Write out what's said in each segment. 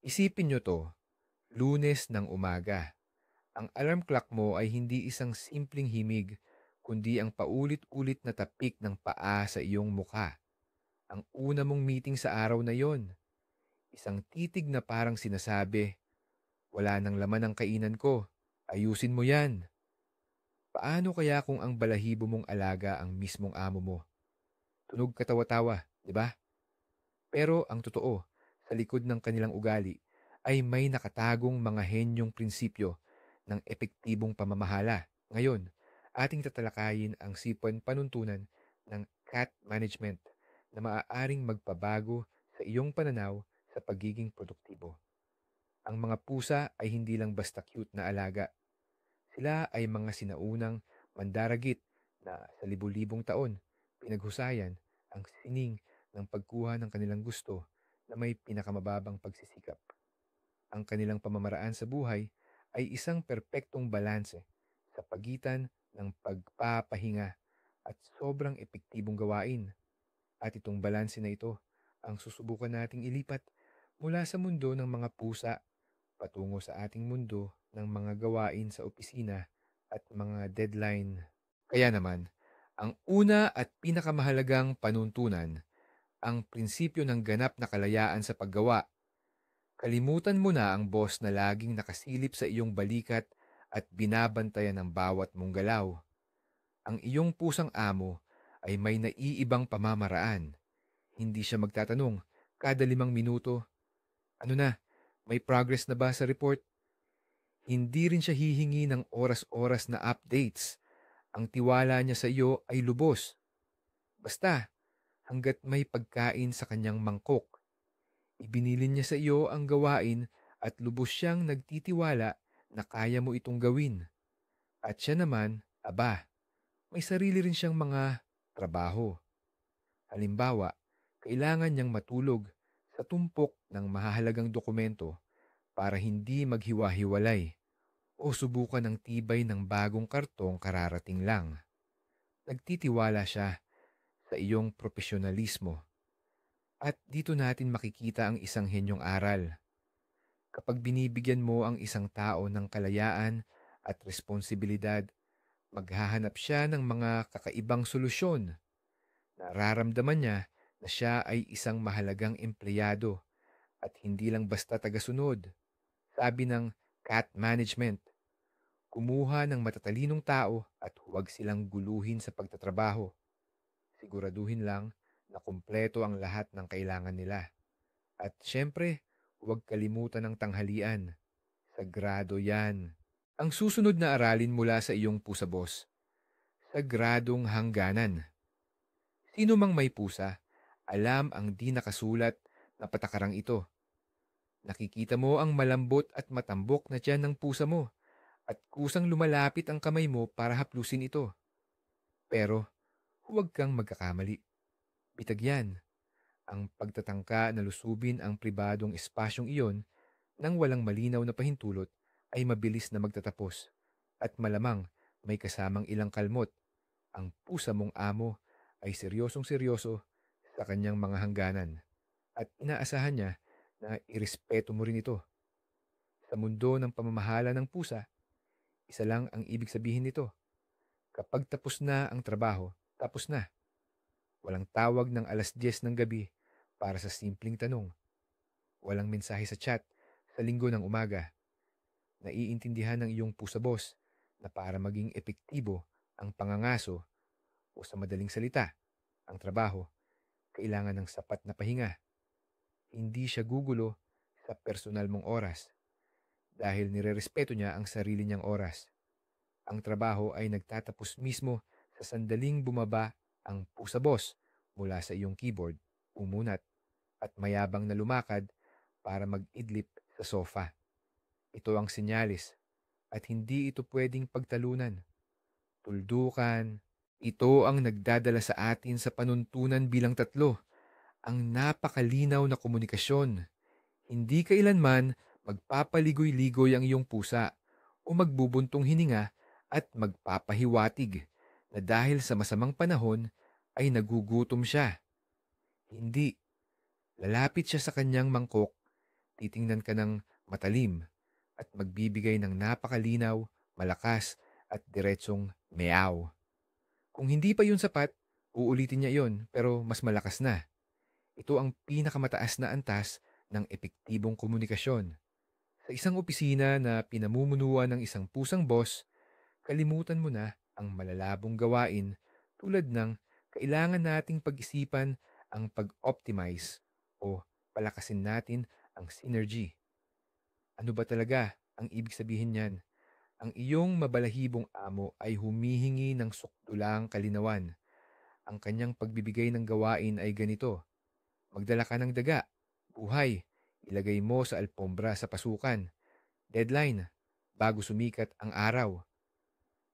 Isipin nyo to, Lunes ng umaga. Ang alarm clock mo ay hindi isang simpleng himig, kundi ang paulit-ulit na tapik ng paa sa iyong mukha. Ang una mong meeting sa araw na yon. Isang titig na parang sinasabi, wala nang laman ang kainan ko. Ayusin mo yan. Paano kaya kung ang balahibo mong alaga ang mismong amo mo? Tunog katawa-tawa, di ba? Pero ang totoo, sa likod ng kanilang ugali ay may nakatagong mga henyong prinsipyo ng epektibong pamamahala. Ngayon, ating tatalakayin ang sipan panuntunan ng cat management na maaaring magpabago sa iyong pananaw sa pagiging produktibo. Ang mga pusa ay hindi lang basta cute na alaga. Sila ay mga sinaunang mandaragit na sa libu-libong taon pinaghusayan ang sining ng pagkuha ng kanilang gusto na may pinakamababang pagsisikap. Ang kanilang pamamaraan sa buhay ay isang perpektong balanse sa pagitan ng pagpapahinga at sobrang epektibong gawain. At itong balanse na ito ang susubukan nating ilipat mula sa mundo ng mga pusa patungo sa ating mundo ng mga gawain sa opisina at mga deadline. Kaya naman, ang una at pinakamahalagang panuntunan, ang prinsipyo ng ganap na kalayaan sa paggawa. Kalimutan mo na ang boss na laging nakasilip sa iyong balikat at binabantayan ang bawat mong galaw. Ang iyong pusang amo ay may naiibang pamamaraan. Hindi siya magtatanong kada 5 minuto, ano na, may progress na ba sa report? Hindi rin siya hihingi ng oras-oras na updates. Ang tiwala niya sa iyo ay lubos. Basta, hanggat may pagkain sa kanyang mangkok. Ibinilin niya sa iyo ang gawain at lubos siyang nagtitiwala na kaya mo itong gawin. At siya naman, aba, may sarili rin siyang mga trabaho. Halimbawa, kailangan niyang matulog sa tumpok ng mahahalagang dokumento para hindi maghiwa-hiwalay o subukan ang tibay ng bagong kartong kararating lang. Nagtitiwala siya sa iyong profesionalismo. At dito natin makikita ang isang henyong aral. Kapag binibigyan mo ang isang tao ng kalayaan at responsibilidad, maghahanap siya ng mga kakaibang solusyon. Nararamdaman niya na siya ay isang mahalagang empleyado at hindi lang basta tagasunod. Sabi ng cat management, kumuha ng matatalinong tao at huwag silang guluhin sa pagtatrabaho. Siguraduhin lang na kumpleto ang lahat ng kailangan nila. At syempre, huwag kalimutan ng tanghalian. Sagrado yan. Ang susunod na aralin mula sa iyong pusa boss, sagradong hangganan. Sino mang may pusa, alam ang di nakasulat na patakarang ito. Nakikita mo ang malambot at matambok na tiyan ng pusa mo at kusang lumalapit ang kamay mo para haplusin ito. Pero huwag kang magkakamali. Bitag yan. Ang pagtatangka na lusubin ang pribadong espasyong iyon nang walang malinaw na pahintulot ay mabilis na magtatapos at malamang may kasamang ilang kalmot. Ang pusa mong amo ay seryosong seryoso sa kanyang mga hangganan at inaasahan niya na irespeto mo rin ito. Sa mundo ng pamamahala ng pusa, isa lang ang ibig sabihin nito. Kapag tapos na ang trabaho, tapos na. Walang tawag ng 10:00 ng gabi para sa simpleng tanong. Walang mensahe sa chat sa linggo ng umaga. Naiintindihan ng iyong pusa boss na para maging epektibo ang pangangaso o sa madaling salita, ang trabaho, kailangan ng sapat na pahinga. Hindi siya gugulo sa personal mong oras dahil nirerespeto niya ang sarili niyang oras. Ang trabaho ay nagtatapos mismo sa sandaling bumaba ang pusa boss mula sa iyong keyboard, umunat at mayabang na lumakad para mag-idlip sa sofa. Ito ang sinyalis at hindi ito pwedeng pagtalunan. Tuldukan, ito ang nagdadala sa atin sa panuntunan bilang 3, ang napakalinaw na komunikasyon. Hindi kailanman magpapaligoy-ligoy ang iyong pusa o magbubuntong hininga at magpapahiwatig na dahil sa masamang panahon ay nagugutom siya. Hindi. Lalapit siya sa kanyang mangkok, titingnan ka ng matalim at magbibigay ng napakalinaw, malakas at diretsong meow. Kung hindi pa yun sapat, uulitin niya yon pero mas malakas na. Ito ang pinakamataas na antas ng epektibong komunikasyon. Sa isang opisina na pinamumunuan ng isang pusang boss, kalimutan mo na ang malalabong gawain tulad ng kailangan nating pag-isipan ang pag-optimize o palakasin natin ang synergy. Ano ba talaga ang ibig sabihin niyan? Ang iyong mabalahibong amo ay humihingi ng sukdulang kalinawan. Ang kanyang pagbibigay ng gawain ay ganito: magdala ka ng daga, buhay, ilagay mo sa alpombra sa pasukan, deadline, bago sumikat ang araw.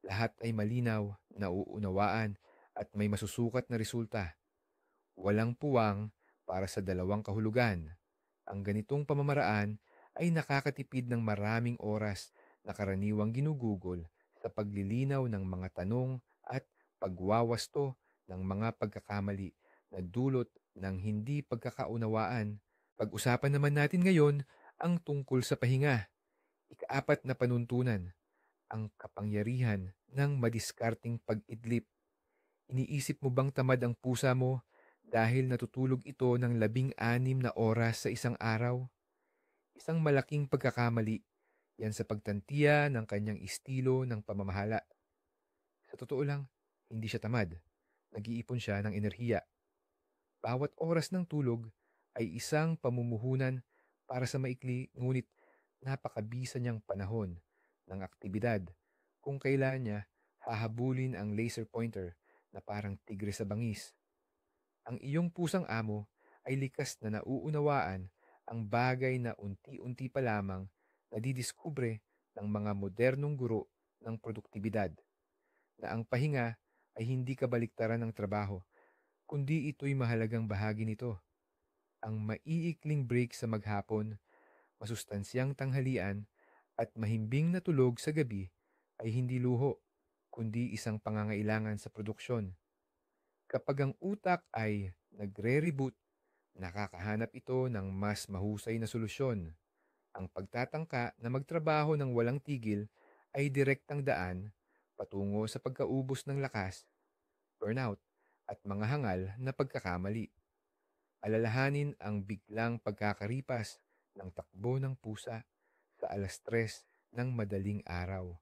Lahat ay malinaw, nauunawaan, at may masusukat na resulta. Walang puwang para sa dalawang kahulugan. Ang ganitong pamamaraan ay nakakatipid ng maraming oras na karaniwang ginugugol sa paglilinaw ng mga tanong at pagwawasto ng mga pagkakamali na dulot ng hindi pagkakaunawaan. Pag-usapan naman natin ngayon ang tungkol sa pahinga. Ikaapat na panuntunan, ang kapangyarihan ng madiskarteng pag-idlip. Iniisip mo bang tamad ang pusa mo dahil natutulog ito ng 16 na oras sa isang araw? Isang malaking pagkakamali yan sa pagtantiya ng kanyang estilo ng pamamahala. Sa totoo lang, hindi siya tamad. Nag-iipon siya ng enerhiya. Bawat oras ng tulog ay isang pamumuhunan para sa maikli ngunit napakabisa niyang panahon ng aktibidad kung kailan niya hahabulin ang laser pointer na parang tigre sa bangis. Ang iyong pusang amo ay likas na nauunawaan ang bagay na unti-unti pa lamang nadidiskubre ng mga modernong guro ng produktibidad, na ang pahinga ay hindi kabaliktaran ng trabaho, kundi ito'y mahalagang bahagi nito. Ang maiikling break sa maghapon, masustansyang tanghalian, at mahimbing na tulog sa gabi ay hindi luho, kundi isang pangangailangan sa produksyon. Kapag ang utak ay nagre-reboot, nakakahanap ito ng mas mahusay na solusyon. Ang pagtatangka na magtrabaho ng walang tigil ay direktang daan patungo sa pagkaubos ng lakas, burnout, at mga hangal na pagkakamali. Alalahanin ang biglang pagkakaripas ng takbo ng pusa sa 3:00 ng madaling araw.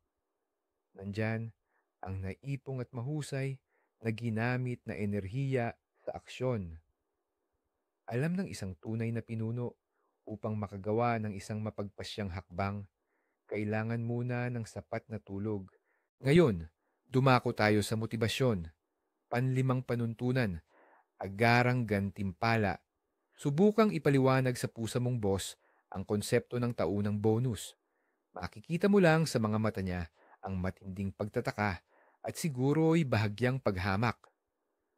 Nandyan ang naipong at mahusay na ginamit na enerhiya sa aksyon. Alam ng isang tunay na pinuno, upang makagawa ng isang mapagpasyang hakbang, kailangan muna ng sapat na tulog. Ngayon, dumako tayo sa motibasyon. Panlimang panuntunan, agarang gantimpala. Subukang ipaliwanag sa pusa mong boss ang konsepto ng taunang bonus. Makikita mo lang sa mga mata niya ang matinding pagtataka at siguro'y bahagyang paghamak.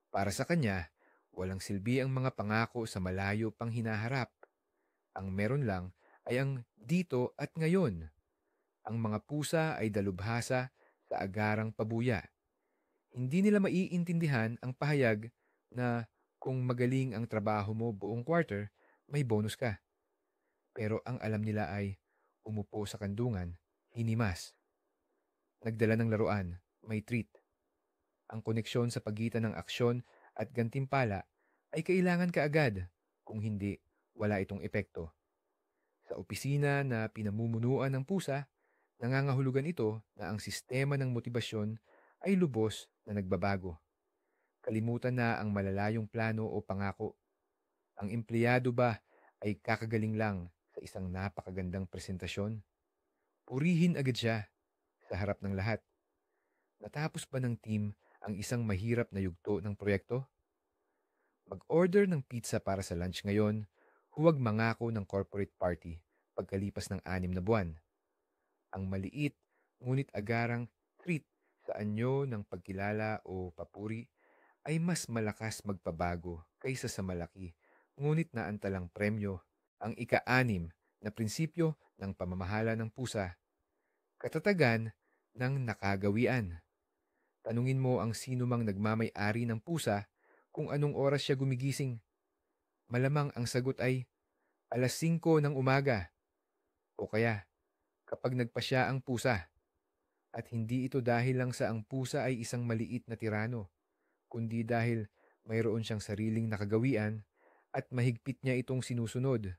Para sa kanya, walang silbi ang mga pangako sa malayo pang hinaharap. Ang meron lang ay ang dito at ngayon. Ang mga pusa ay dalubhasa sa agarang pabuya. Hindi nila maiintindihan ang pahayag na kung magaling ang trabaho mo buong quarter, may bonus ka. Pero ang alam nila ay umupo sa kandungan, hinimas, nagdala ng laruan, may treat. Ang koneksyon sa pagitan ng aksyon at gantimpala ay kailangan kaagad. Kung hindi, wala itong epekto. Sa opisina na pinamumunuan ng pusa, nangangahulugan ito na ang sistema ng motibasyon ay lubos na nagbabago. Kalimutan na ang malalayong plano o pangako. Ang empleyado ba ay kakagaling lang sa isang napakagandang presentasyon? Purihin agad siya sa harap ng lahat. Natapos ba ng team ang isang mahirap na yugto ng proyekto? Mag-order ng pizza para sa lunch ngayon, huwag mangako ng corporate party pagkalipas ng 6 na buwan. Ang maliit, ngunit agarang treat sa anyo ng pagkilala o papuri ay mas malakas magpabago kaysa sa malaki, ngunit naantalang premyo. Ang ika-6 na prinsipyo ng pamamahala ng pusa, katatagan ng nakagawian. Tanungin mo ang sino mang nagmamay-ari ng pusa kung anong oras siya gumigising. Malamang ang sagot ay 5:00 ng umaga, o kaya kapag nagpasya ang pusa, at hindi ito dahil lang sa ang pusa ay isang maliit na tirano, kundi dahil mayroon siyang sariling nakagawian at mahigpit niya itong sinusunod.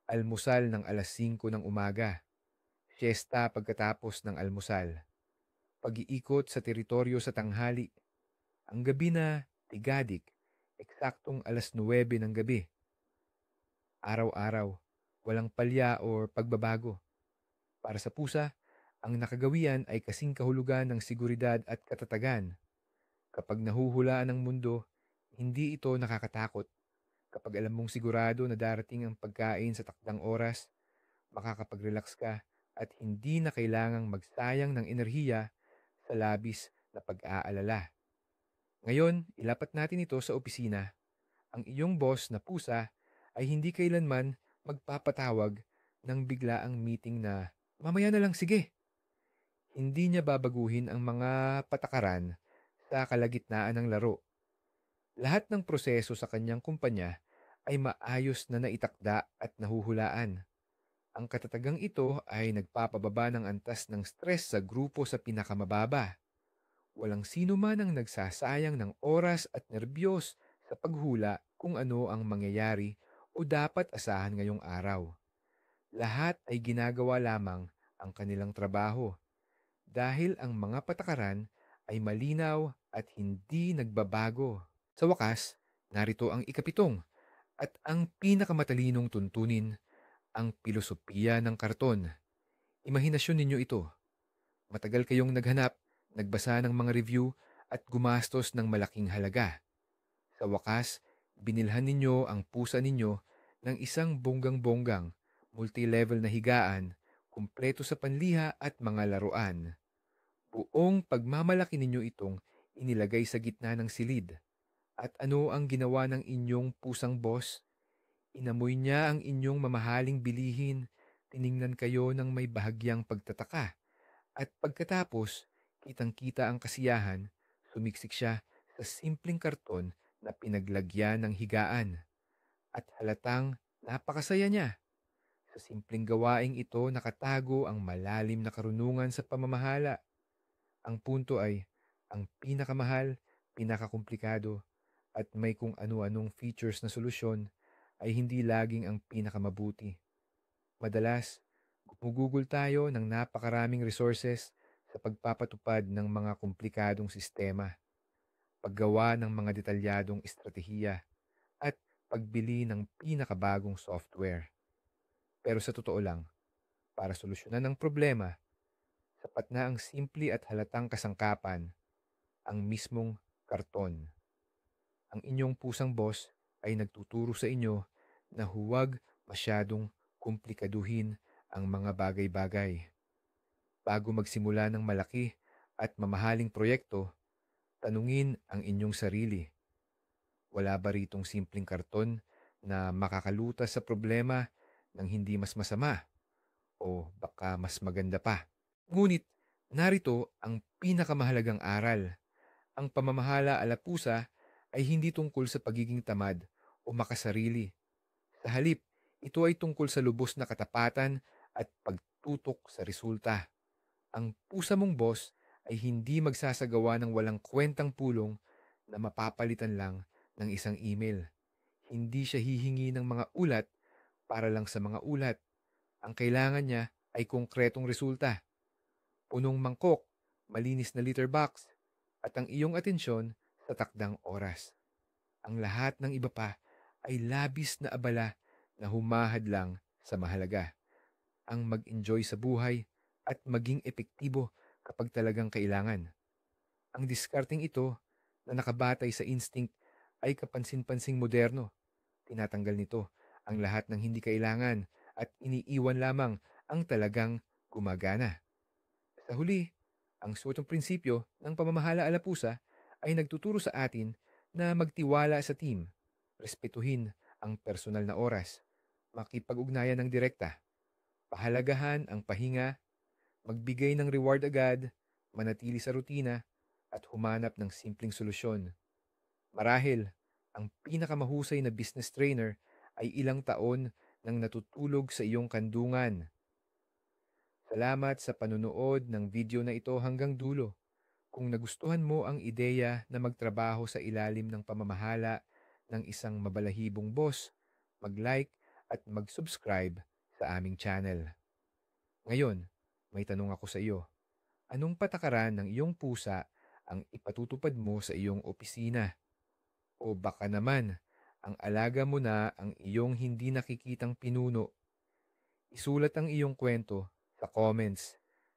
Almusal ng 5:00 ng umaga, siesta pagkatapos ng almusal, pag-iikot sa teritoryo sa tanghali, ang gabi na tigadik, eksaktong 9:00 ng gabi, araw-araw, walang palya o pagbabago. Para sa pusa, ang nakagawian ay kasing kahulugan ng seguridad at katatagan. Kapag nahuhulaan ng mundo, hindi ito nakakatakot. Kapag alam mong sigurado na darating ang pagkain sa takdang oras, makakapag-relax ka at hindi na kailangang magsayang ng enerhiya sa labis na pag-aalala. Ngayon, ilapat natin ito sa opisina. Ang iyong boss na pusa ay hindi kailanman magpapatawag ng biglaang meeting na mamaya na lang sige. Hindi niya babaguhin ang mga patakaran sa kalagitnaan ng laro. Lahat ng proseso sa kanyang kumpanya ay maayos na naitakda at nahuhulaan. Ang katatagang ito ay nagpapababa ng antas ng stress sa grupo sa pinakamababa. Walang sino man ang nagsasayang ng oras at nerbiyos sa paghula kung ano ang mangyayari o dapat asahan ngayong araw. Lahat ay ginagawa lamang ang kanilang trabaho dahil ang mga patakaran ay malinaw at hindi nagbabago. Sa wakas, narito ang ikapitong at ang pinakamatalinong tuntunin, ang pilosopiya ng karton. Imahinasyon ninyo ito. Matagal kayong naghanap, nagbasa ng mga review at gumastos ng malaking halaga. Sa wakas, binilhan ninyo ang pusa ninyo ng isang bonggang-bonggang, multi-level na higaan, kumpleto sa panliha at mga laruan. Buong pagmamalaki ninyo itong inilagay sa gitna ng silid. At ano ang ginawa ng inyong pusang boss? Inamoy niya ang inyong mamahaling bilihin, tiningnan kayo ng may bahagyang pagtataka. At pagkatapos, kitang-kita ang kasiyahan, sumiksik siya sa simpleng karton na pinaglagyan ng higaan. At halatang napakasaya niya. Sa simpleng gawaing ito nakatago ang malalim na karunungan sa pamamahala. Ang punto ay, ang pinakamahal, pinakakomplikado, at may kung ano-anong features na solusyon ay hindi laging ang pinakamabuti. Madalas, gumugugol tayo ng napakaraming resources sa pagpapatupad ng mga komplikadong sistema, paggawa ng mga detalyadong estratehiya, at pagbili ng pinakabagong software. Pero sa totoo lang, para solusyonan ang problema, sapat na ang simple at halatang kasangkapan, ang mismong karton. Ang inyong pusang boss ay nagtuturo sa inyo na huwag masyadong komplikaduhin ang mga bagay-bagay. Bago magsimula ng malaki at mamahaling proyekto, tanungin ang inyong sarili. Wala ba ritong simpleng karton na makakalutas sa problema ng hindi mas masama o baka mas maganda pa? Ngunit narito ang pinakamahalagang aral. Ang pamamahala ala pusa ay hindi tungkol sa pagiging tamad o makasarili. Sa halip, ito ay tungkol sa lubos na katapatan at pagtutok sa resulta. Ang pusa mong boss ay hindi magsasagawa ng walang kwentang pulong na mapapalitan lang ng isang email. Hindi siya hihingi ng mga ulat para lang sa mga ulat. Ang kailangan niya ay konkretong resulta. Punong mangkok, malinis na litter box, at ang iyong atensyon sa takdang oras. Ang lahat ng iba pa ay labis na abala na humahad lang sa mahalaga. Ang mag-enjoy sa buhay at maging epektibo kapag talagang kailangan. Ang diskarting ito na nakabatay sa instinct ay kapansin-pansing moderno. Tinatanggal nito ang lahat ng hindi kailangan at iniiwan lamang ang talagang gumagana. Sa huli, ang suotong prinsipyo ng pamamahala ala pusa ay nagtuturo sa atin na magtiwala sa team, respetuhin ang personal na oras, makipag-ugnayan ng direkta, pahalagahan ang pahinga, magbigay ng reward agad, manatili sa rutina, at humanap ng simpleng solusyon. Marahil, ang pinakamahusay na business trainer ay ilang taon ng natutulog sa iyong kandungan. Salamat sa panunood ng video na ito hanggang dulo. Kung nagustuhan mo ang ideya na magtrabaho sa ilalim ng pamamahala ng isang mabalahibong boss, mag-like at mag-subscribe sa aming channel. Ngayon, may tanong ako sa iyo. Anong patakaran ng iyong pusa ang ipatutupad mo sa iyong opisina? O baka naman, ang alaga mo na ang iyong hindi nakikitang pinuno? Isulat ang iyong kwento sa comments